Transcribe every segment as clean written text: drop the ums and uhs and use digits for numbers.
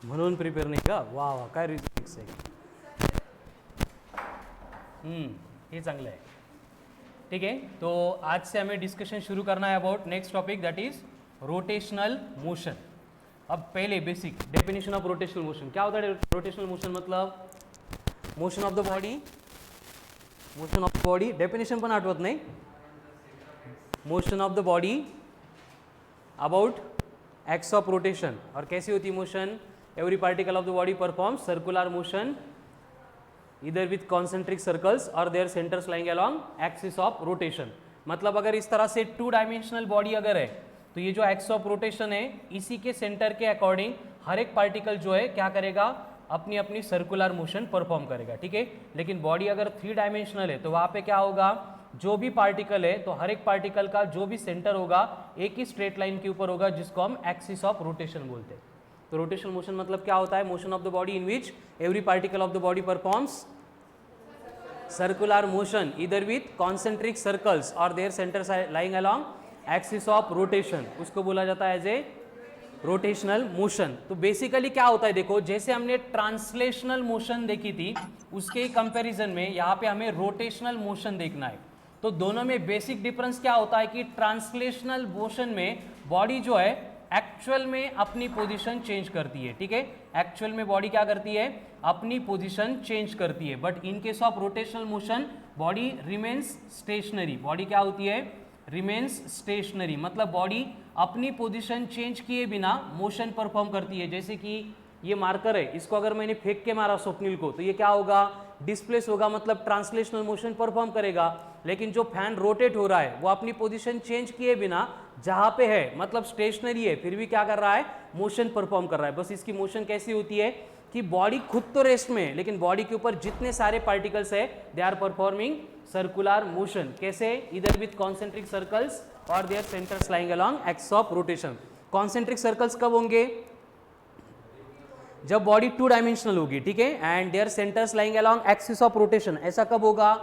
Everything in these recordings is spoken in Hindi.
म्हणून प्रिपेअर नाही का? वा वा, काय रिझल्ट आहे. ये चांगलं है. ठीक है, तो आज से हमें डिस्कशन शुरू करना है about next topic, that is rotational motion. अब पहले basic definition of rotational motion. क्या होता है रोटेशनल मोशन? मतलब motion of the body. Motion of the body definition पण आठवत नाही. Motion of the body about x of rotation. और कैसी होती motion? Every particle of the body performs circular motion इधर विथ कॉन्सेंट्रिक सर्कल्स और their centres lying along axis of rotation. मतलब अगर इस तरह से 2 डायमेंशनल बॉडी अगर है तो ये जो एक्स ऑफ रोटेशन है इसी के सेंटर के अकॉर्डिंग हर एक पार्टिकल जो है क्या करेगा? अपनी अपनी सर्कुलर मोशन परफॉर्म करेगा. ठीक है, लेकिन बॉडी अगर 3 डायमेंशनल है तो वहाँ पे क्या होगा? जो भी पार्टिकल है तो हर एक पार्टिकल का जो भी सेंटर होगा एक ही स्ट्रेट लाइन के ऊपर होगा, जिसको हम एक्सिस ऑफ रोटेशन बोलते हैं. तो रोटेशनल मोशन मतलब क्या होता है? Motion of the body in which every particle of the body performs circular motion इधर विथ कॉन्सेंट्रिक सर्कल्स और their centres lying along axis of rotation. उसको बोला जाता है एज ए रोटेशनल मोशन. तो बेसिकली क्या होता है, देखो जैसे हमने ट्रांसलेशनल मोशन देखी थी उसके कंपैरिजन में यहाँ पे हमें रोटेशनल मोशन देखना है. तो दोनों में बेसिक डिफरेंस क्या होता है कि ट्रांसलेशनल मोशन में बॉडी जो है एक्चुअल में अपनी पोजीशन चेंज करती है. ठीक है, एक्चुअल में बॉडी क्या करती है? अपनी पोजीशन चेंज करती है. But in case of rotational motion body remains stationary. Body क्या होती है? Remains stationary. मतलब बॉडी अपनी पोजीशन चेंज किए बिना मोशन परफॉर्म करती है. जैसे कि ये मार्कर है, इसको अगर मैंने फेंक के मारा स्वप्निल को तो ये क्या होगा? डिस्प्लेस होगा, मतलब ट्रांसलेशनल मोशन परफॉर्म करेगा. लेकिन जो फैन रोटेट हो रहा है वो अपनी पोजीशन चेंज किए बिना जहां पे है मतलब स्टेशनरी है फिर भी क्या कर रहा है? मोशन परफॉर्म कर रहा है. बस इसकी मोशन कैसी होती है कि बॉडी खुद तो रेस्ट में है लेकिन बॉडी के ऊपर जितने सारे पार्टिकल्स है they are performing circular motion. कैसे? इधर विथ कॉन्सेंट्रिक सर्कल्स और their centres lying along axis of rotation. Concentric circles कब होंगे? जब बॉडी 2 डायमेंशनल होगी. ठीक है, and their centres lying along axis of rotation. ऐसा कब होगा?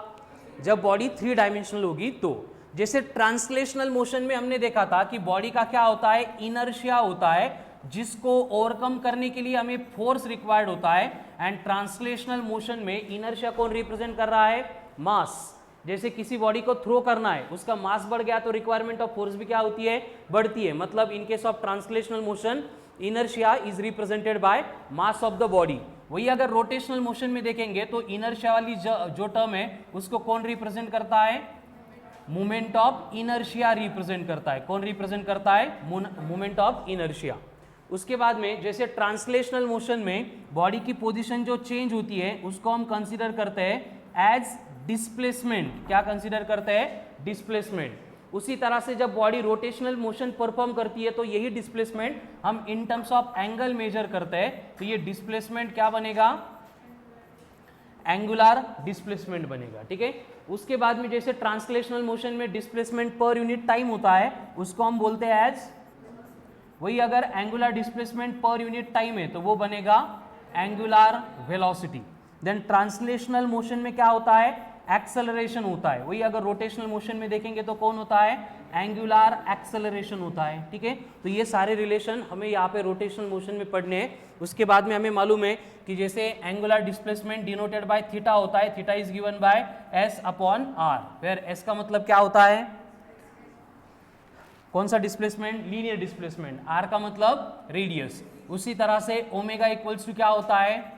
जब बॉडी 3 डायमेंशनल होगी. तो जैसे ट्रांसलेशनल मोशन में हमने देखा था कि बॉडी का क्या होता है? इनर्शिया होता है, जिसको ओवरकम करने के लिए हमें फोर्स रिक्वायर्ड होता है. एंड ट्रांसलेशनल मोशन में इनर्शिया कौन रिप्रेजेंट कर रहा है? मास. जैसे किसी बॉडी को थ्रो करना है, उसका मास बढ़ गया तो रिक्वायरमेंट ऑफ फोर्स भी क्या होती है? बढ़ती है. मतलब इन case of translational motion inertia is represented by mass of the body. वही अगर रोटेशनल मोशन में देखेंगे तो इनर्शिया वाली जो टर्म है उसको कौन रिप्रेजेंट करता है? मोमेंट ऑफ इनर्शिया रिप्रेजेंट करता है. कौन रिप्रेजेंट करता है? Moment of inertia. उसके बाद में जैसे ट्रांसलेशनल मोशन में बॉडी की पोजीशन जो चेंज होती है उसको हम कंसीडर करते हैं एज डिस्प्लेसमेंट. क्या कंसीडर करते हैं? डिस्प्लेसमेंट. उसी तरह से जब बॉडी रोटेशनल मोशन परफॉर्म करती है तो यही डिस्प्लेसमेंट हम in terms of angle measure करते हैं. तो ये डिस्प्लेसमेंट क्या बनेगा? एंगुलर डिस्प्लेसमेंट बनेगा. ठीक है, उसके बाद में जैसे ट्रांसलेशनल मोशन में डिस्प्लेसमेंट पर यूनिट टाइम होता है उसको हम बोलते हैं एज, वही अगर angular displacement per unit time है तो वो बनेगा angular velocity. Then translational motion में क्या होता है? एक्सेलरेशन होता है. वही अगर रोटेशनल मोशन में देखेंगे तो कौन होता है? एंगुलर एक्सेलरेशन होता है. ठीक है, तो ये सारे रिलेशन हमें यहाँ पे रोटेशनल मोशन में पढ़ने हैं. उसके बाद में हमें मालूम है कि जैसे angular displacement denoted by theta होता है. Theta is given by S upon R, where S का मतलब क्या होता है? कौन सा डिस्प्लेसमेंट? Linear displacement. आर का मतलब रेडियस. उसी तरह से ओमेगा इक्वल्स टू क्या होता है?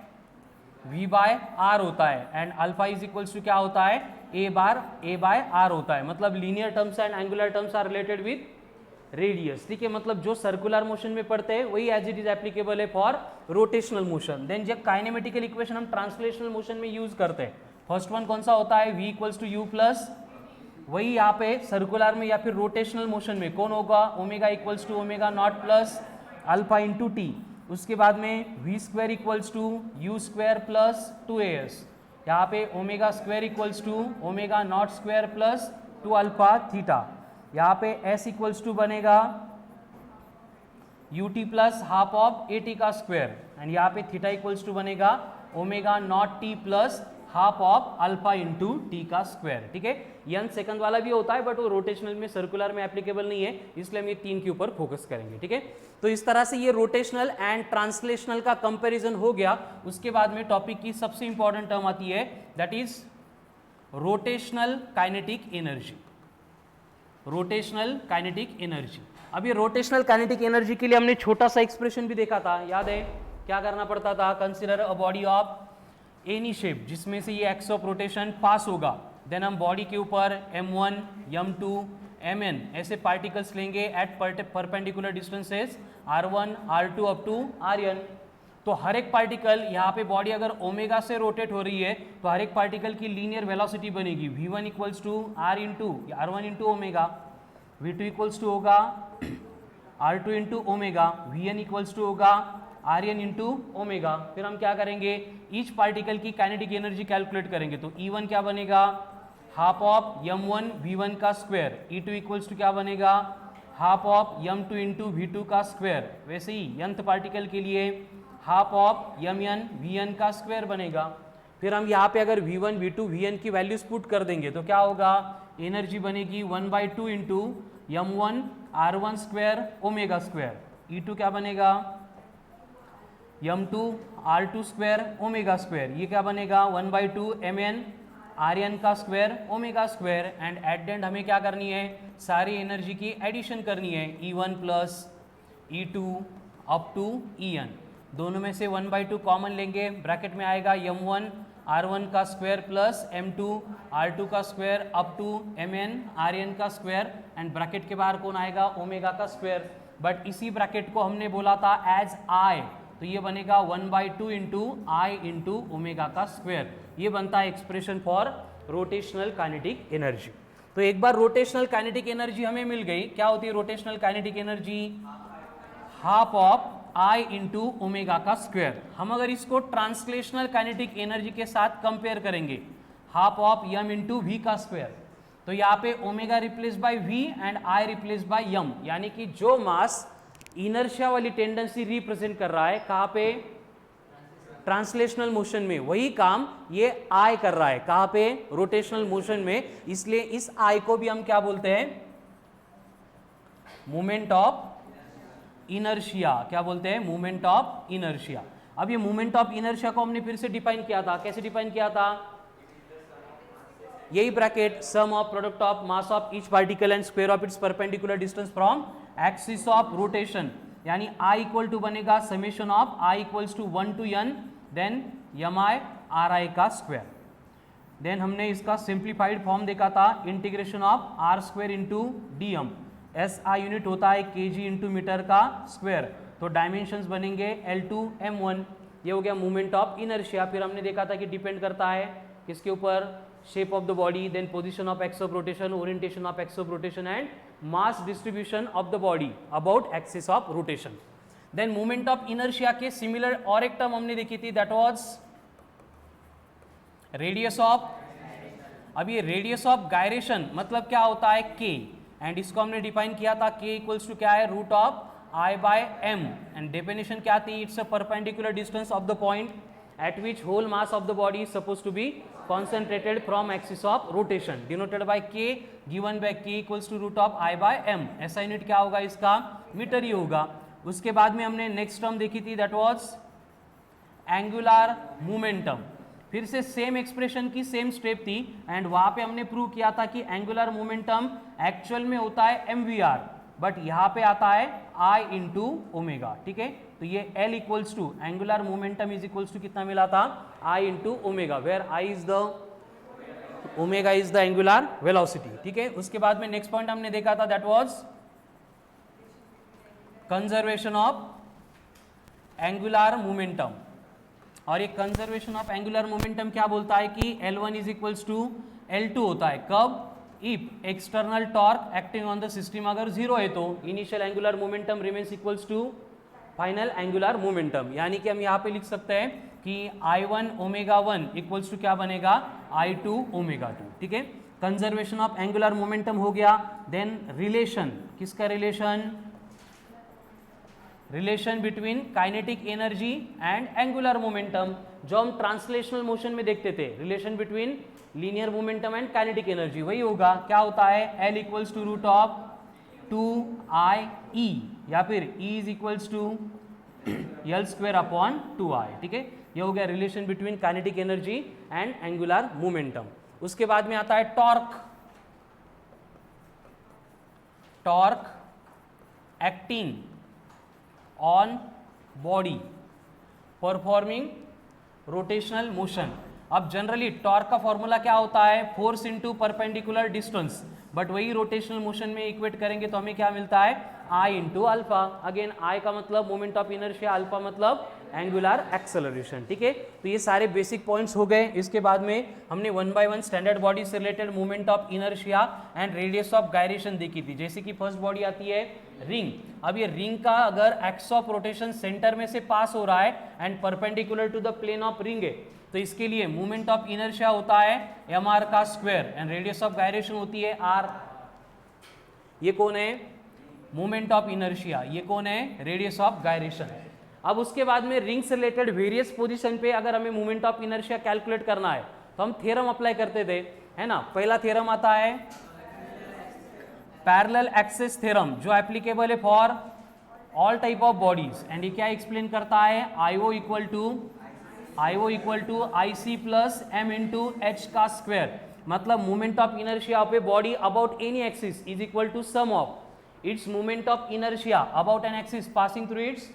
V बाय आर होता है. And alpha is equals to क्या होता है? A बाय आर होता है. मतलब linear terms and angular terms are related with radius. ठीक है, मतलब जो सर्कुलर मोशन में पढ़ते हैं वही एज इट इज एप्लीकेबल है फॉर रोटेशनल मोशन. देन जब काइनेमेटिकल इक्वेशन हम ट्रांसलेशनल मोशन में यूज करते हैं, फर्स्ट वन कौन सा होता है? V equals to U plus, वही यहाँ पे सर्कुलर में या फिर रोटेशनल मोशन में कौन होगा? Omega equals to omega not plus alpha into T. उसके बाद में V square equals to you square plus 2as. यहाँ पे omega square equals to omega not square plus 2 alpha theta. यहाँ पे s इक्वल्स टू बनेगा ut plus half of at का स्क्वायर. एंड यहाँ पे थीटा इक्वल्स टू बनेगा omega not t plus half of alpha into T का स्क्वायर, ठीक है। n सेकंड वाला भी होता है बट वो रोटेशनल में सर्कुलर में एप्लीकेबल नहीं है, इसलिए हम ये 3 के ऊपर फोकस करेंगे, ठीक है। तो इस तरह से ये रोटेशनल एंड ट्रांसलेशनल का कंपैरिजन हो गया। उसके बाद में टॉपिक की सबसे इंपॉर्टेंट टर्म आती है, that is rotational kinetic energy. Rotational kinetic energy. अब ये रोटेशनल काइनेटिक एनर्जी के लिए हमने छोटा सा एक्सप्रेशन भी देखा था, याद है? क्या करना पड़ता था? Consider a body of any shape जिसमें से ये एक्स ऑफ रोटेशन पास होगा, देन हम बॉडी के ऊपर m1, m2, mn ऐसे पार्टिकल्स लेंगे at perpendicular distances r1, r2 up to rn। तो हर एक पार्टिकल यहाँ पे बॉडी अगर ओमेगा से रोटेट हो रही है तो हर एक पार्टिकल की लीनियर वेलोसिटी बनेगी v1 equals to r into r1 into omega, v2 equals to होगा r2 into omega, vn equals to होगा rn इंटू ओमेगा। फिर हम क्या करेंगे? ईच पार्टिकल की काइनेटिक एनर्जी कैलकुलेट करेंगे। तो E1 क्या बनेगा? हाफ ऑफ m1 v1 का स्क्वायर। E2 इक्वल्स टू क्या बनेगा? Half of m2 into v2 का स्क्वायर। वैसे ही nth पार्टिकल के लिए हाफ ऑफ mn vn का स्क्वायर बनेगा। फिर हम यहाँ पे अगर v1 v2 vn की वैल्यूज पुट कर देंगे तो क्या होगा? एनर्जी बनेगी 1/2 into m1 r1 square omega square. E2 क्या बनेगा? m2 r2 square omega square. ये क्या बनेगा? 1/2 mn rn का square omega square. And at the end हमें क्या करनी है? सारी एनर्जी की एडिशन करनी है, E1 plus E2 up to En। दोनों में से 1/2 कॉमन लेंगे, ब्रैकेट में आएगा m1 r1 का स्क्वायर प्लस m2 r2 का square up to mn rn का स्क्वायर। एंड ब्रैकेट के बाहर कौन आएगा? ओमेगा का स्क्वायर। बट इसी ब्रैकेट को हमने बोला था एज आई, तो ये बनेगा 1/2 इंटू आई इंटू ओमेगा का स्क्वायर। ये बनता है expression for rotational kinetic energy. तो एक बार रोटेशनल काइनेटिक एनर्जी हमें मिल गई, क्या होती है rotational kinetic energy? Half of I into omega का स्क्वायर। हम अगर इसको ट्रांसलेशनल काइनेटिक एनर्जी के साथ कंपेयर करेंगे, half of Yama into V का स्क्वायर, तो यहाँ पे omega replace by V and I replace by M, यानी कि जो मास इनर्शिया वाली टेंडेंसी रिप्रेजेंट कर रहा है कहाँ पे? ट्रांसलेशनल मोशन में, वही काम ये आई कर रहा है कहाँ पे? रोटेशनल मोशन में। इसलिए इस आई को भी हम क्या बोलते हैं? Moment of inertia. क्या बोलते हैं? Moment of inertia. अब ये मोमेंट ऑफ इनर्शिया को हमने फिर से डिफाइन किया था, कैसे डिफाइन किया था? यही bracket sum of product of mass of each particle and square of its perpendicular distance from axis of rotation, यानी I इक्वल टू बनेगा summation of I equals to 1 to n then mi ri का स्क्वायर। देन हमने इसका सिंप्लीफाइड फॉर्म देखा था, integration of r square into d m. SI unit होता है kg इंटू मीटर का स्क्वायर, तो डायमेंशंस बनेंगे L2 m1। ये हो गया मूवमेंट ऑफ इनर्शिया। फिर हमने देखा था कि डिपेंड करता है किसके ऊपर? Shape of the body, then position of axis of rotation, orientation of axis of rotation and mass distribution of the body about axis of rotation. Then movement of inertia के सिमिलर और एक टर्म हमने देखी थी, दैट वाज रेडियस ऑफ। अब ये रेडियस ऑफ गायरेशन मतलब क्या होता है? k, एंड इसको हमने डिफाइन किया था, k इक्वल्स टू क्या है? Root of I by m। And definition क्या थी? It's a perpendicular distance of the point at which whole mass of the body is supposed to be concentrated from axis of rotation, denoted by k, given by k equals to root of I by m। ऐसा यूनिट क्या होगा इसका? मीटर ही होगा। उसके बाद में हमने नेक्स्ट टर्म देखी थी, दैट वाज एंगुलर मोमेंटम। फिर से सेम एक्सप्रेशन की सेम स्टेप थी एंड वहां पे हमने प्रूव किया था कि एंगुलर मोमेंटम एक्चुअल में होता है mvr, बट यहाँ पे आता है I इंटू ओमेगा, ठीक है। तो ये L equals to angular momentum is equals to कितना मिला था? I into omega, where I is the omega is the angular velocity, ठीक है। उसके बाद में नेक्स्ट पॉइंट हमने देखा था, that was conservation of angular momentum. और ये कंजर्वेशन ऑफ एंगुलर मोमेंटम क्या बोलता है कि L1 is equals to L2 होता है कब? If external torque acting on the system अगर जीरो है तो initial angular momentum remains equals to final angular momentum. यानी कि हम यहाँ पे लिख सकते हैं कि I1 ओमेगा 1 इक्वल्स टू क्या बनेगा? I2 ओमेगा 2, ठीक है। कंजर्वेशन ऑफ एंगुलर मोमेंटम हो गया। देन रिलेशन, किसका relation? Relation between kinetic energy and angular momentum, जो हम ट्रांसलेशनल मोशन में देखते थे, relation between linear momentum and kinetic energy, वही होगा। क्या होता है, L equals to root of 2IE या फिर E is equals to L square upon 2I, ठीक है। ये हो गया relation between kinetic energy and angular momentum. उसके बाद में आता है torque. Torque acting on body performing rotational motion. अब जनरली टॉर्क का फॉर्मूला क्या होता है, force into perpendicular distance, but वही रोटेशनल मोशन में इक्वेट करेंगे तो हमें क्या मिलता है, I into alpha. Again I का मतलब मोमेंट ऑफ इनर्शिया, अल्फा मतलब एंगुलर एक्सेलरेशन, ठीक है। तो ये सारे बेसिक पॉइंट्स हो गए। इसके बाद में हमने 1 बाय 1 स्टैंडर्ड बॉडी से related moment of inertia and radius of gyration देखी थी। जैसे कि फर्स्ट बॉडी आती है रिंग। अब ये रिंग का अगर एक्स ऑफ रोटेशन सेंटर में से पास हो रहा है and perpendicular to the plane of ring है, तो इसके लिए मोमेंट ऑफ इनर्शिया होता है mr का square and radius of gyration होती है r। ये कौन है, मोमेंट ऑफ इनर्शिया, ये कौन है, रेडियस ऑफ गायरेशन। अब उसके बाद में रिंग से रिलेटेड वेरियस पोजीशन पे अगर हमें मोमेंट ऑफ इनर्शिया कैलकुलेट करना है तो हम थ्योरम अप्लाई करते थे, है ना। पहला थ्योरम आता है पैरेलल एक्सिस थ्योरम, जो एप्लीकेबल है for all type of bodies, and ये क्या एक्सप्लेन करता है, IO इक्वल to IC plus m into h का स्क्वायर। मतलब मोमेंट ऑफ इनर्शिया पे body about any axis is equal to sum of its moment of inertia about an axis passing through its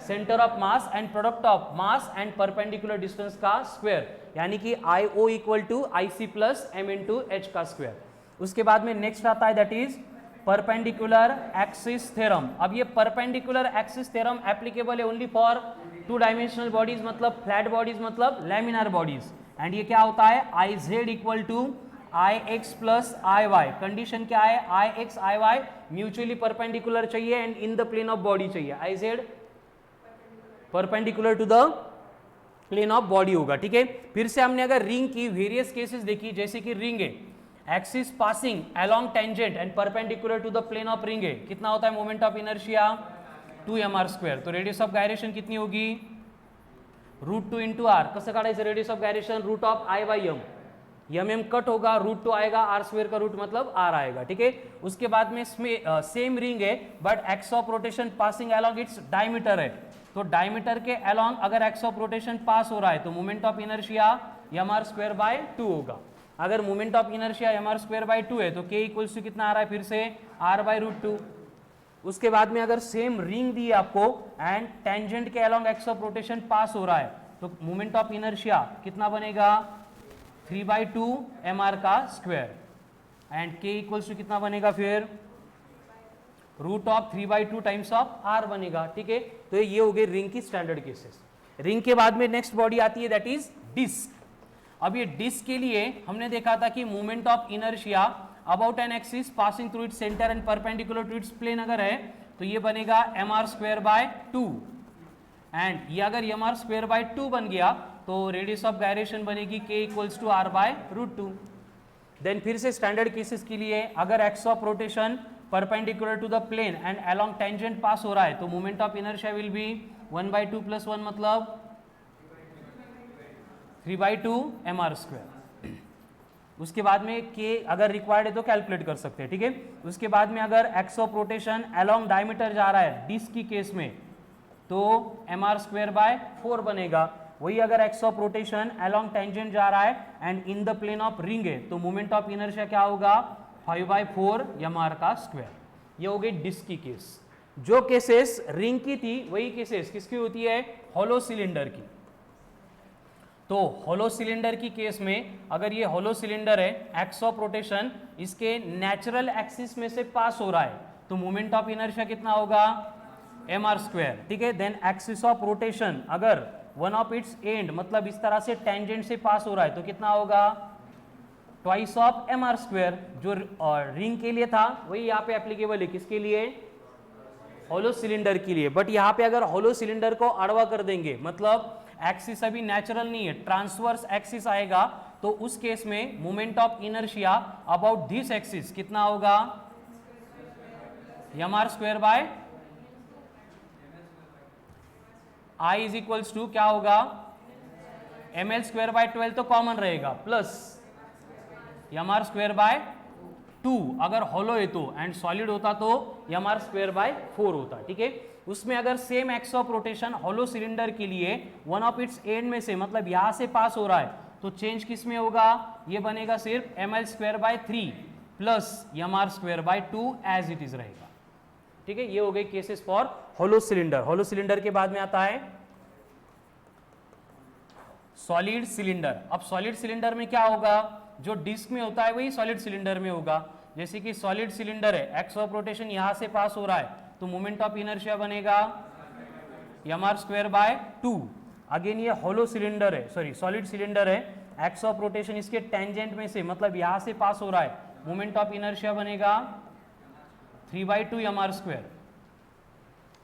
centre of mass and product of mass and perpendicular distance का स्क्वायर, यानी कि IO इक्वल to IC plus m into h का स्क्वायर। उसके बाद में नेक्स्ट आता है that is perpendicular axis theorem. अब ये परपेंडिकुलर एक्सिस थ्योरम एप्लीकेबल है ओनली फॉर 2 डायमेंशनल बॉडीज, मतलब फ्लैट बॉडीज, मतलब लैमिनार बॉडीज। एंड ये क्या होता है, IZ equal to IX plus IY। Condition क्या है, IX IY म्यूचुअली परपेंडिकुलर चाहिए and in the plane of body चाहिए। IZ perpendicular to the plane of body होगा, ठीक है। फिर से हमने अगर रिंग की वेरियस केसेस देखी, जैसे कि रिंग है axis passing along tangent and perpendicular to the plane of ring है, कितना होता है moment of inertia 2mr square. तो रेडियस ऑफ गायरेशन कितनी होगी, √2 इंटू आर। कसं काढायचं radius of gyration, root of I by m, m cut होगा, √2 आएगा, r स्क्वायर का रूट मतलब r आएगा, ठीक है। उसके बाद में सेम रिंग है but axis of rotation passing along its diameter है, तो डायमीटर के अलोंग अगर एक्स ऑफ रोटेशन पास हो रहा है तो moment of inertia mr square by 2 होगा। अगर moment of inertia mr square by 2 है तो k इक्वल्स टू कितना आ रहा है, फिर से r बाय √2। उसके बाद में अगर सेम रिंग दी आपको एंड टेंजेंट के अलोंग एक्स ऑफ रोटेशन पास हो रहा है तो मोमेंट ऑफ इनर्शिया कितना बनेगा, 3/2 mr का square and k equals to कितना बनेगा, फिर √3/2 टाइम्स ऑफ r बनेगा, ठीक है। तो ये हो गए रिंग की स्टैंडर्ड केसेस। रिंग के बाद में नेक्स्ट बॉडी आती है दैट इज डिस्क। अब ये डिस्क के लिए हमने देखा था कि moment of inertia about an axis passing through its centre and perpendicular to its plane अगर है तो ये बनेगा mr स्क्वायर बाय 2 एंड ये अगर mr स्क्वायर बाय 2 बन गया तो रेडियस ऑफ गायरेशन बनेगी k इक्वल्स टू r बाय √2। देन फिर से स्टैंडर्ड केसेस के लिए अगर axis of rotation perpendicular to the plane and along tangent pass हो रहा है तो moment of inertia will be 1/2 + 1 मतलब 3/2 mr स्क्वायर। उसके बाद में k अगर रिक्वायर्ड है तो कैलकुलेट कर सकते हैं, ठीक है। उसके बाद में अगर axis of rotation along diameter जा रहा है डिस्क की केस में तो mr स्क्वायर बाय 4 बनेगा। वही अगर axis of rotation along tangent जा रहा है and in the plane of ring है तो मोमेंट ऑफ इनर्शिया क्या होगा, 5/4 mr का स्क्वायर। ये हो गई डिस्क की केस। जो केसेस रिंग की थी वही केसेस किसकी होती है, हॉलो सिलेंडर की। तो हॉलो सिलेंडर की केस में अगर ये हॉलो सिलेंडर है, एक्स ऑफ रोटेशन इसके नेचुरल एक्सिस में से पास हो रहा है तो मोमेंट ऑफ इनर्शिया कितना होगा, mr स्क्वायर, ठीक है। देन एक्सिस ऑफ रोटेशन अगर वन ऑफ इट्स एंड मतलब इस तरह से टेंजेंट से पास हो रहा है तो कितना होगा, ट्वाइस ऑफ mr स्क्वायर। जो रिंग के लिए था वही यहाँ पे एप्लीकेबल है, किसके लिए, हॉलो सिलेंडर के लिए। बट यहाँ पे अगर हॉलो सिलेंडर को अड़वा कर देंगे मतलब एक्सिस अभी नेचुरल नहीं है, ट्रांसवर्स एक्सिस आएगा तो उस केस में moment of inertia about this axis कितना होगा, mr square by I is equals to क्या होगा, एम एल स्क्वायर बाय 12 तो कॉमन रहेगा, plus M R square by 2 अगर हॉलो है तो, एंड सॉलिड होता तो एम आर स्क्वायर बाय 4 होता, ठीक है। उसमें अगर same x of rotation hollow cylinder के लिए वन ऑफ इट्स एंड में से, मतलब यहां से पास हो रहा है, तो चेंज किस में होगा, ये बनेगा सिर्फ m L square by 3 plus M R square by 2 as it is रहेगा, ठीक है। ये हो गए cases for hollow cylinder. Hollow cylinder के बाद में आता है सॉलिड सिलेंडर। अब सॉलिड सिलेंडर में क्या होगा, जो डिस्क में होता है वही सॉलिड सिलेंडर में होगा। जैसे कि सॉलिड सिलेंडर है, एक्स ऑफ रोटेशन यहां से पास हो रहा है, तो मोमेंट ऑफ इनर्शिया बनेगा m are square by 2। Again ये हॉलो सिलेंडर है, सॉरी सॉलिड सिलेंडर है, एक्स ऑफ रोटेशन इसके टेंजेंट में से, मतलब यहां से पास हो रहा है, मोमेंट ऑफ इनर्शिया बनेगा 3/2 एम आर स्क्वायर,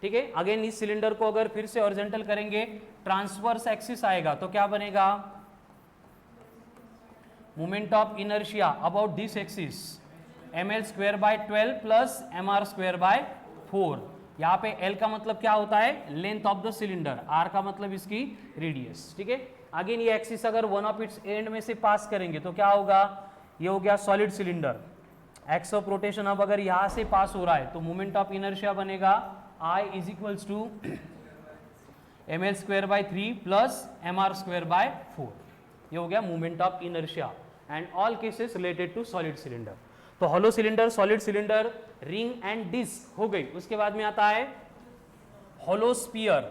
ठीक है। अगेन इस सिलेंडर को अगर फिर से हॉरिजॉन्टल करेंगे, ट्रांसवर्स एक्सिस आएगा, तो क्या बनेगा, moment of inertia about this axis m L square by 12 plus M R square by 4। यहाँ पे एल का मतलब क्या होता है, length of the cylinder, r का मतलब इसकी रेडियस, ठीक है। अगेन ये एक्सिस अगर वन ऑफ इट्स एंड में से पास करेंगे तो क्या होगा, ये हो गया solid cylinder, axis of rotation अब अगर यहां से पास हो रहा है, तो मोमेंट ऑफ इनर्शिया बनेगा I is equals to M L square by 3 plus M R square by 4। ये हो गया moment of inertia and all cases related to solid cylinder. तो hollow cylinder, solid cylinder, ring and disc हो गई। उसके बाद में आता है हॉलो स्फीयर।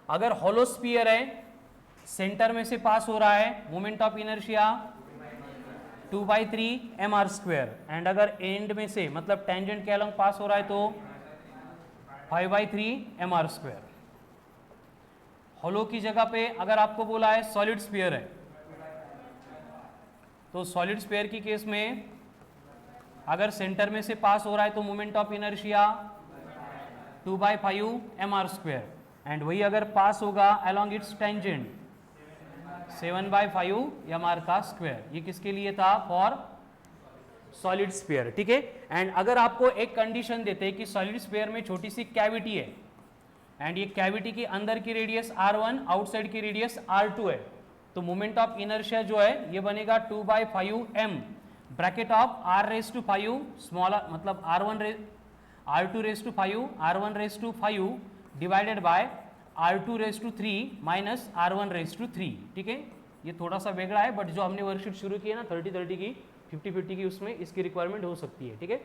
अगर हॉलो स्फीयर है, सेंटर में से पास हो रहा है, moment of inertia 2/3 m are square, and अगर एंड में से, मतलब टेंजेंट के अलॉन्ग पास हो रहा है, तो 5/3 एम आर स्क्वायर। हॉलो की जगह पे अगर आपको बोला है सॉलिड स्फीयर है, तो सॉलिड स्फीयर की केस में अगर सेंटर में से पास हो रहा है, तो moment of inertia 2/5 m are square, and वही अगर पास होगा along its tangent 7/5 m r का स्क्वायर। ये किसके लिए था, फॉर सॉलिड स्फीयर, ठीक है। एंड अगर आपको एक कंडीशन देते हैं कि सॉलिड स्फीयर में छोटी सी कैविटी है, एंड ये कैविटी के अंदर की रेडियस r1, आउटसाइड की रेडियस r2 है, तो मोमेंट ऑफ इनर्शिया जो है ये बनेगा 2/5 m bracket of r⁵ smaller, मतलब r2⁵ r1⁵ divided by r2⁵ minus r1⁵, ठीक है। ये थोड़ा सा वेगड़ा है, बट जो हमने वर्कशीट शुरू की है ना 30-30 की, 50-50 की, उसमें इसकी रिक्वायरमेंट हो सकती है, ठीक है।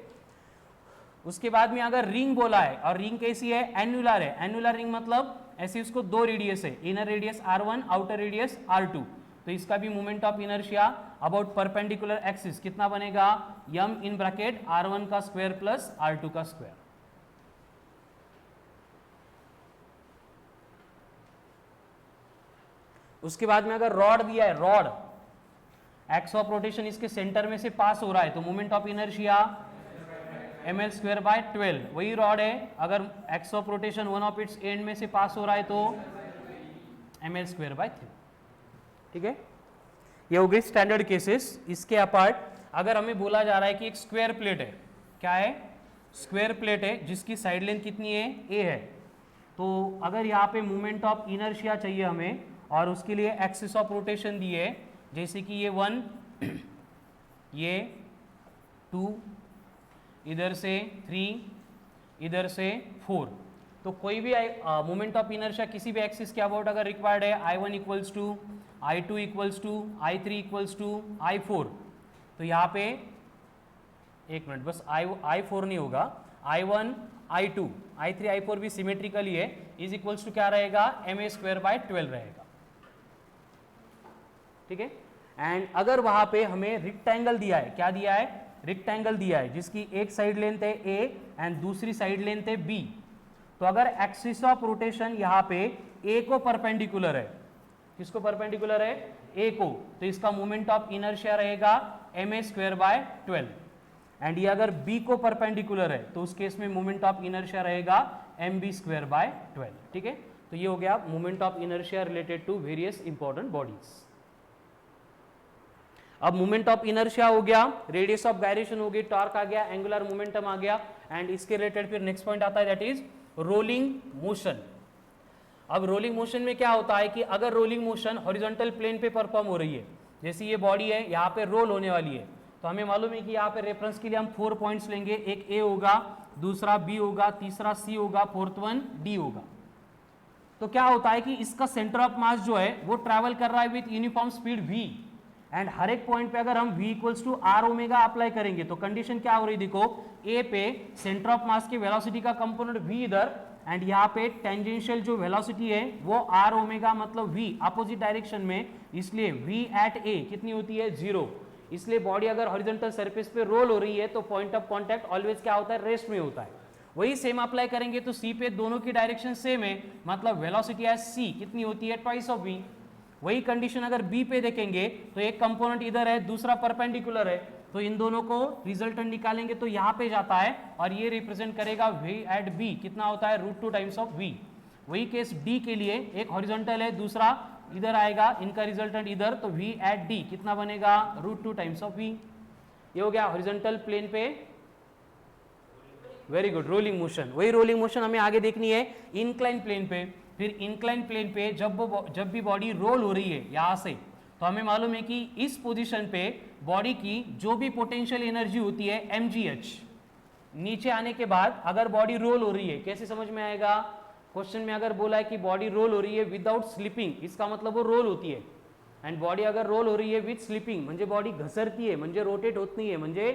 उसके बाद में अगर रिंग बोला है, और रिंग कैसी है, एन्युलर है। एन्युलर रिंग मतलब ऐसे उसको दो रेडियस है, inner radius r1, outer radius r2, तो इसका भी moment of inertia about perpendicular axis कितना बनेगा, m इन ब्रैकेट r1 का स्क्वायर प्लस r2 का स्क्वायर। उसके बाद में अगर रॉड दिया है, रॉड एक्स ऑफ रोटेशन इसके सेंटर में से पास हो रहा है, तो moment of inertia m L square by 12, वही रॉड है, अगर axis of rotation one of its end में से पास हो रहा है, तो एम एल स्क्वायर बाय 3, ठीक है। ये हो गई स्टैंडर्ड केसेस। इसके अपार्ट अगर हमें बोला जा रहा है कि एक स्क्वायर प्लेट है, क्या है, स्क्वायर प्लेट है, जिसकी साइड लेंथ कितनी है, a है, तो अगर यहाँ पे मोमेंट ऑफ इनर्शिया चाहिए हमें, और उसके लिए एक्सिस ऑफ रोटेशन दिए, जैसे कि ये 1, ये 2, इधर से 3, इधर से 4, तो कोई भी मोमेंट ऑफ इनर्शिया किसी भी एक्सिस के अबाउट अगर रिक्वायर्ड है, I1 equals to I2 equals to I3 equals to I4, तो यहाँ पे एक मिनट बस, I4 नहीं होगा, I1 I2 I3 I4 भी सिमेट्रिकली है, इज इक्वल्स टू क्या रहेगा, ma स्क्वायर बाय 12 रहेगा, ठीक है। एंड अगर वहां पे हमें रेक्टेंगल दिया है, क्या दिया है, रेक्टेंगल दिया है, जिसकी एक साइड लेंथ है a एंड दूसरी साइड लेंथ है b, तो अगर एक्सिस ऑफ रोटेशन यहाँ पे a को परपेंडिकुलर है, किसको परपेंडिकुलर है, a को, तो इसका मोमेंट ऑफ इनर्शिया रहेगा ma स्क्वायर बाय 12, एंड ये अगर b को परपेंडिकुलर है, तो उस केस में मोमेंट ऑफ इनर्शिया रहेगा mb स्क्वायर बाय 12, ठीक है। तो ये हो गया moment of inertia related to various important bodies. अब मोमेंट ऑफ इनर्शिया हो गया, रेडियस ऑफ गायरेशन हो गई, टॉर्क आ गया, एंगुलर मोमेंटम आ गया, एंड इसके रिलेटेड फिर नेक्स्ट पॉइंट आता है, दैट इज रोलिंग मोशन। अब रोलिंग मोशन में क्या होता है कि अगर रोलिंग मोशन हॉरिजॉन्टल प्लेन पे परफॉर्म हो रही है, जैसे ये बॉडी है यहाँ पे रोल होने वाली है, तो हमें मालूम है कि यहाँ पे रेफरेंस के लिए हम 4 पॉइंट्स लेंगे, एक ए होगा, दूसरा बी होगा, तीसरा सी होगा, फोर्थ वन डी होगा। तो क्या होता है कि इसका सेंटर ऑफ मास जो है वो ट्रैवल कर रहा है with uniform speed v, and हर एक पॉइंट पे अगर हम v equals to R omega apply करेंगे तो कंडीशन क्या हो रही, देखो a पे सेंटर ऑफ मास की वेलोसिटी का कंपोनेंट v इधर, एंड यहाँ पे टेंजेंशियल जो वेलोसिटी है वो आर ओमेगा मतलब v अपोजिट डायरेक्शन में, इसलिए v एट a कितनी होती है 0। इसलिए बॉडी अगर हॉरिजॉन्टल सरफेस पे रोल हो रही है तो पॉइंट ऑफ कांटेक्ट ऑलवेज क्या होता है, रेस्ट में होता है। वही सेम अप्लाई करेंगे तो c पे दोनों की डायरेक्शन सेम है, मतलब वेलोसिटी एज c कितनी होती है ट्वाइस ऑफ v। वही कंडीशन अगर b पे देखेंगे तो एक कंपोनेंट इधर है, दूसरा परपेंडिकुलर है, तो इन दोनों को रिजल्टेंट निकालेंगे तो यहाँ पे जाता है और ये रिप्रेजेंट करेगा v एट b कितना होता है √2 टाइम्स ऑफ v। वही केस d के लिए, एक हॉरिजॉन्टल है, दूसरा इधर आएगा, इनका रिजल्टेंट इधर, तो v एट d कितना बनेगा √2 टाइम्स ऑफ v। ये हो गया हॉरिजॉन्टल प्लेन पे, वेरी गुड, रोलिंग मोशन। वही रोलिंग मोशन हमें आगे देखनी है इंक्लाइन प्लेन पे। फिर इंक्लाइन प्लेन पे जब भी बॉडी रोल हो रही है यहाँ से, तो हमें मालूम है कि इस पोजीशन पे बॉडी की जो भी पोटेंशियल एनर्जी होती है mgh, नीचे आने के बाद अगर बॉडी रोल हो रही है, कैसे समझ में आएगा, क्वेश्चन में अगर बोला है कि बॉडी रोल हो रही है विदाउट स्लिपिंग, इसका मतलब वो रोल होती है, एंड बॉडी अगर रोल हो रही है विथ स्लिपिंग म्हणजे बॉडी घसरती है, म्हणजे रोटेट होत नहीं है, म्हणजे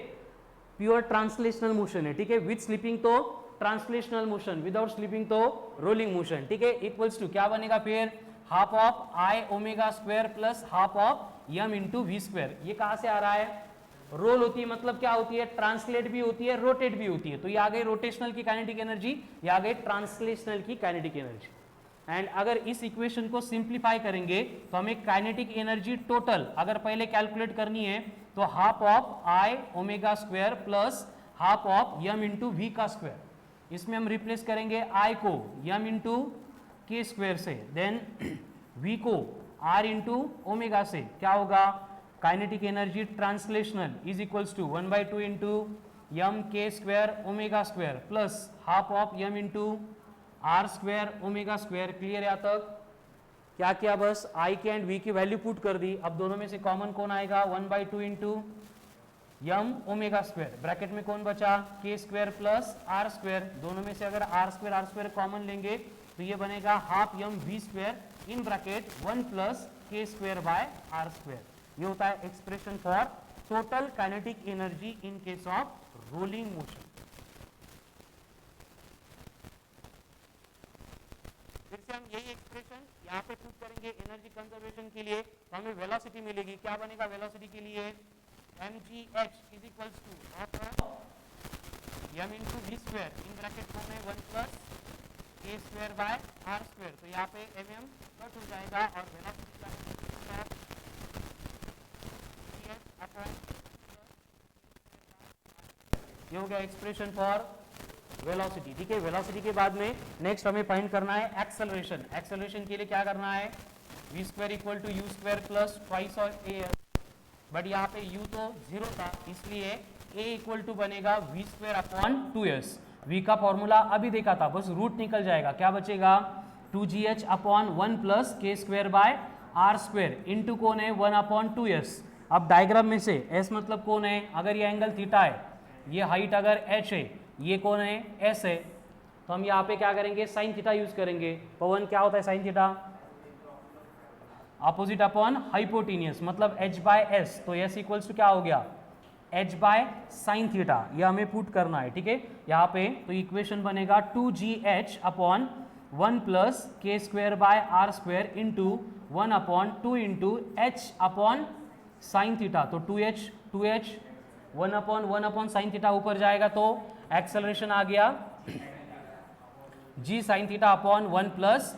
प्योर ट्रांसलेशनल मोशन है, ठीक है। विथ स्लीपिंग तो ट्रांसलेशनल मोशन, विदाउट स्लीपिंग तो रोलिंग मोशन, ठीक है। इक्वल्स टू क्या बनेगा फिर, half of I omega square plus half of Yama into v square. ये कहां से आ रहा है, रोल होती है मतलब क्या होती है, ट्रांसलेट भी होती है, रोटेट भी होती है, तो ये आ गई रोटेशनल की काइनेटिक एनर्जी, ये आ गई ट्रांसलेशनल की काइनेटिक एनर्जी। एंड अगर इस इक्वेशन को सिंप्लीफाई करेंगे तो हमें काइनेटिक एनर्जी टोटल अगर पहले कैलकुलेट करनी है तो half of I omega square plus half of Yama into V का स्क्वायर। इसमें हम रिप्लेस करेंगे आई को यम इंटू के स्क्वायर से, देन वी को आर इंटू ओमेगा से, क्या होगा, kinetic energy translational is equals to 1/2 into M K square omega square plus half of Yama into R square omega square. Clear यहाँ तक? क्या किया, बस आई के एंड वी की वैल्यू पुट कर दी। अब दोनों में से कॉमन कौन आएगा, 1/2 इंटू यम ओमेगा स्क्वायर, ब्रैकेट में कौन बचा, के स्क्वायर प्लस आर स्क्वायर। दोनों में से अगर आर स्क्वायर कॉमन लेंगे तो ये बनेगा half Yama we square in bracket 1 plus के स्क्वायर बाय आर स्क्वायर। ये होता है expression for total kinetic energy in case of rolling motion. फिर से हम यही एक्सप्रेशन यहाँ पे पुट करेंगे एनर्जी कंजर्वेशन के लिए, तो हमें वेलोसिटी मिलेगी। क्या बनेगा वेलोसिटी के लिए, mgh is equals to half of m into v square in bracket में 1 प्लस के स्क्वायर बाय आर स्क्वायर। तो यहाँ पे mm कट हो जाएगा और वेलोसिटी क्या ये हो गया एक्सप्रेशन फॉर वेलोसिटी, ठीक है। वेलोसिटी के बाद में नेक्स्ट हमें फाइंड करना है एक्सेलरेशन। एक्सेलरेशन के लिए क्या करना है, v square equal to you square plus twice of a, but यहाँ पे u तो 0 था, इसलिए a इक्वल टू बनेगा v square upon 2s। v का फॉर्मूला अभी देखा था, बस रूट निकल जाएगा, क्या बचेगा 2gh अपॉन 1 प्लस के square by are square into कौन है 1 अपॉन 2s। अब डायग्राम में से s मतलब कौन है, अगर ये एंगल थीटा है, ये हाइट अगर h है, ये कौन है s है, तो हम यहाँ पे क्या करेंगे साइन थीटा यूज करेंगे। पवन क्या होता है sine theta, opposite upon hypotenuse, मतलब h बाय s, तो s इक्वल्स टू क्या हो गया h बाय साइन थीटा। ये हमें पुट करना है, ठीक है यहाँ पे। तो इक्वेशन बनेगा 2gh अपॉन 1 प्लस के square by are square into 1 upon 2 into h upon sine theta. तो 2h 1 अपॉन साइन थीटा ऊपर जाएगा तो एक्सेलरेशन आ गया g sine theta upon 1 plus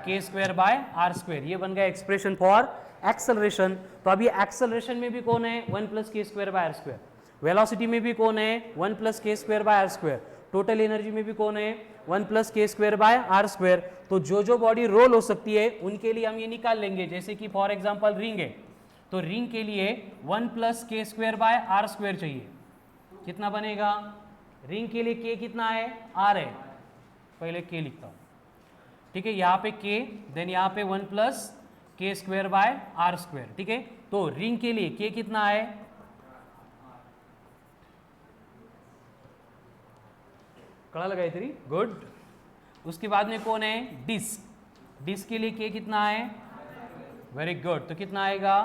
के स्क्वायर बाय आर स्क्वायर। ये बन गया एक्सप्रेशन फॉर एक्सेलरेशन। तो अभी एक्सेलरेशन में भी कौन है 1 प्लस के square by are square, velocity में भी कौन है 1 प्लस के square by are square, total energy में भी कौन है 1 प्लस के स्क्वायर बाय आर स्क्वायर। तो जो बॉडी रोल हो सकती है उनके लिए हम ये निकाल लेंगे, जैसे कि फॉर एग्जाम्पल रिंग है, तो रिंग के लिए 1 प्लस के स्क्वायर बाय आर स्क्वायर चाहिए, कितना बनेगा, रिंग के लिए k कितना है r है, पहले के लिखता हूँ, ठीक है। यहाँ पे के, देन यहाँ पे 1 प्लस के स्क्वायर बाय आर स्क्वायर, ठीक है। तो रिंग के लिए के कितना है, कड़ा लगाई तेरी, गुड। उसके बाद में कौन है, डिस्क, डिस्क के लिए के कितना है, वेरी गुड। तो कितना आएगा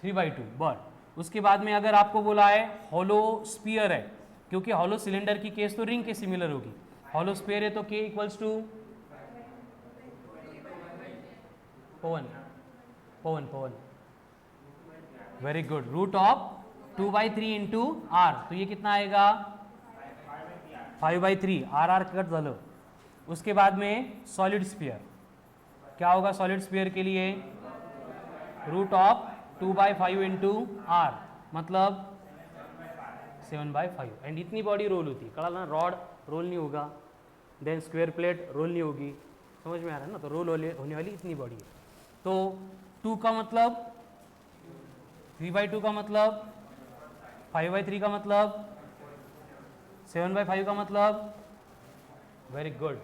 3/2 बट। उसके बाद में अगर आपको बोला है हॉलो स्पीयर है, क्योंकि हॉलो सिलेंडर की केस तो रिंग के सिमिलर होगी, हॉलो स्पीयर है तो k equals to Pavan, Pavan Pavan, very good, root of 2/3 into r. तो ये कितना आएगा 5/3, आर आर कट झालं। उसके बाद में सॉलिड स्पीयर, क्या होगा सॉलिड स्पीयर के लिए, रूट ऑफ 2/5 इंटू आर, मतलब 7/5। एंड इतनी बॉडी रोल होती है, कड़ा ना, रॉड रोल नहीं होगा, देन स्क्वायर प्लेट रोल नहीं होगी, समझ में आ रहा है ना। तो रोल होने वाली इतनी बॉडी है। तो 2 का मतलब 3/2 का मतलब 5/3 का मतलब 7/5 का मतलब, वेरी गुड,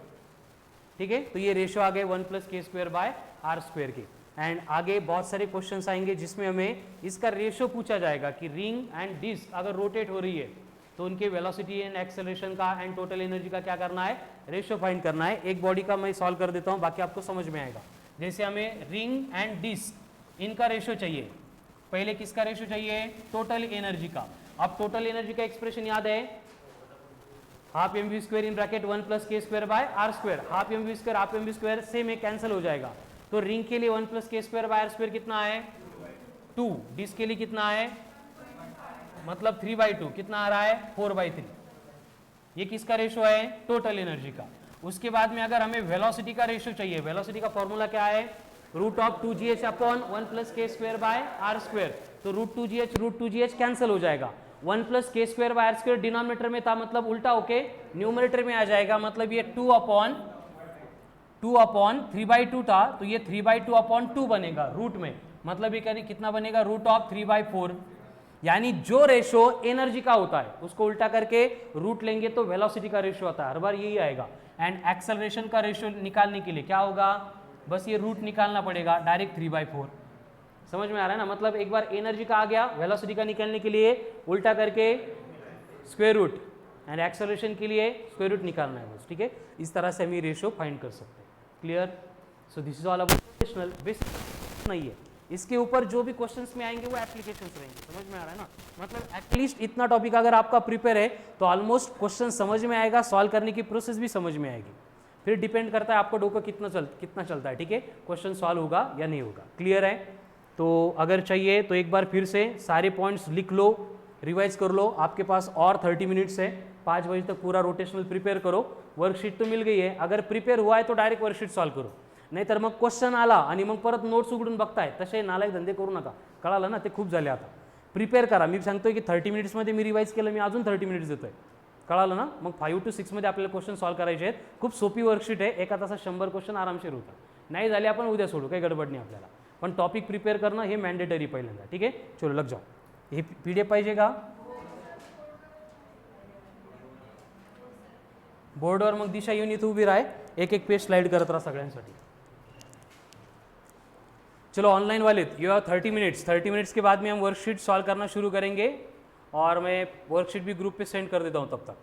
ठीक है। तो ये रेशियो आ गए 1 प्लस के स्क्वायर बाय आर स्क्वायर के। एंड आगे बहुत सारे क्वेश्चंस आएंगे जिसमें हमें इसका रेशियो पूछा जाएगा कि रिंग एंड डिस्क अगर रोटेट हो रही है तो उनके वेलोसिटी एंड एक्सेलरेशन का एंड टोटल एनर्जी का क्या करना है, रेशियो फाइंड करना है। एक बॉडी का मैं सॉल्व कर देता हूँ, बाकी आपको समझ में आएगा। जैसे हमें रिंग एंड डिस्क इनका रेशियो चाहिए, पहले किसका रेशियो चाहिए, टोटल एनर्जी का। अब टोटल एनर्जी का एक्सप्रेशन याद है, half M V square in bracket 1 plus के square by are square. Half M V square half M V square same है, कैंसिल हो जाएगा। तो रिंग के लिए 1 प्लस के स्क्वायर बाय आर स्क्वायर कितना है 2, डिस्क के लिए कितना है, मतलब 3/2, कितना आ रहा है 4/3। ये किसका रेशियो है, टोटल एनर्जी का। उसके बाद में अगर हमें वेलोसिटी का रेशियो चाहिए, वेलोसिटी का फॉर्मूला क्या है, root of 2gh upon 1 plus के स्क्वायर बाय आर स्क्वायर। तो रूट 2gh कैंसिल हो जाएगा, 1 प्लस के square by are square denominator में था, मतलब उल्टा होके न्यूमरेटर में आ जाएगा, मतलब ये 2 अपॉन 3/2 था, तो ये 3/2 अपॉन 2 बनेगा रूट में, मतलब ये कितना बनेगा, रूट ऑफ 3/4। यानी जो रेशो एनर्जी का होता है उसको उल्टा करके रूट लेंगे तो वेलोसिटी का रेशियो आता है, हर बार यही आएगा। एंड एक्सेलरेशन का रेशियो निकालने के लिए क्या होगा, बस ये रूट निकालना पड़ेगा, डायरेक्ट 3/4। समझ में आ रहा है ना, मतलब एक बार एनर्जी का आ गया, वेलोसिटी का निकालने के लिए उल्टा करके स्क्वायर रूट, एंड एक्सेलरेशन के लिए स्क्वायर रूट निकालना है बस, ठीक है। इस तरह से हम ये रेशियो फाइंड कर सकते हैं। Clear. So this is all about professional, basic नहीं है, इसके ऊपर जो भी क्वेश्चंस में आएंगे वो एप्लीकेशंस रहेंगे। समझ में आ रहा है ना, मतलब एटलीस्ट इतना टॉपिक अगर आपका प्रिपेयर है तो ऑलमोस्ट क्वेश्चन समझ में आएगा, सॉल्व करने की प्रोसेस भी समझ में आएगी। फिर डिपेंड करता है आपको डोका कितना चलता है, ठीक है, क्वेश्चन सॉल्व होगा या नहीं होगा। क्लियर है। तो अगर चाहिए तो एक बार फिर से सारे पॉइंट्स लिख लो, रिवाइज कर लो। आपके पास और 30 मिनट्स है, 5 बजे तक पूरा रोटेशनल प्रिपेयर करो। वर्कशीट तो मिल गई है, अगर प्रिपेयर हुआ है तो डायरेक्ट वर्कशीट सॉल्व करो, नाहीतर मग क्वेश्चन आला आणि मग परत नोट्स उघडून बघताय, तसे नालायक धंदे करू नका, कळालं ना, ते खूप झाले आता। प्रिपेअर करा, मी सांगतोय की 30 मिनिट्समध्ये मी रिवाइज केलं, मी अजून 30 मिनिट्स देतोय, कळालं ना। मग 5 to 6 मध्ये आपल्याला क्वेश्चन सॉल्व करायचे आहेत, खूप सोपी वर्कशीट आहे, एका तासात 100 क्वेश्चन आरामशीर होतात। नाही झाले आपण उद्या सोडू, काही गडबड नाही आपल्याला, पण टॉपिक प्रिपेअर करणं हे मॅन्डेटरी पहिल्यांदा, ठीक आहे। चलो लग जाओ। हे PDF पाहिजे का बोर्डवर, मग दिशा येऊन इथे उभी राह, एक एक पेज स्लाइड करत राहा सगळ्यांसाठी। चलो ऑनलाइन वाले, यू हैव 30 मिनट्स, 30 मिनट्स के बाद में हम वर्कशीट सॉल्व करना शुरू करेंगे, और मैं वर्कशीट भी ग्रुप पे सेंड कर देता हूँ तब तक।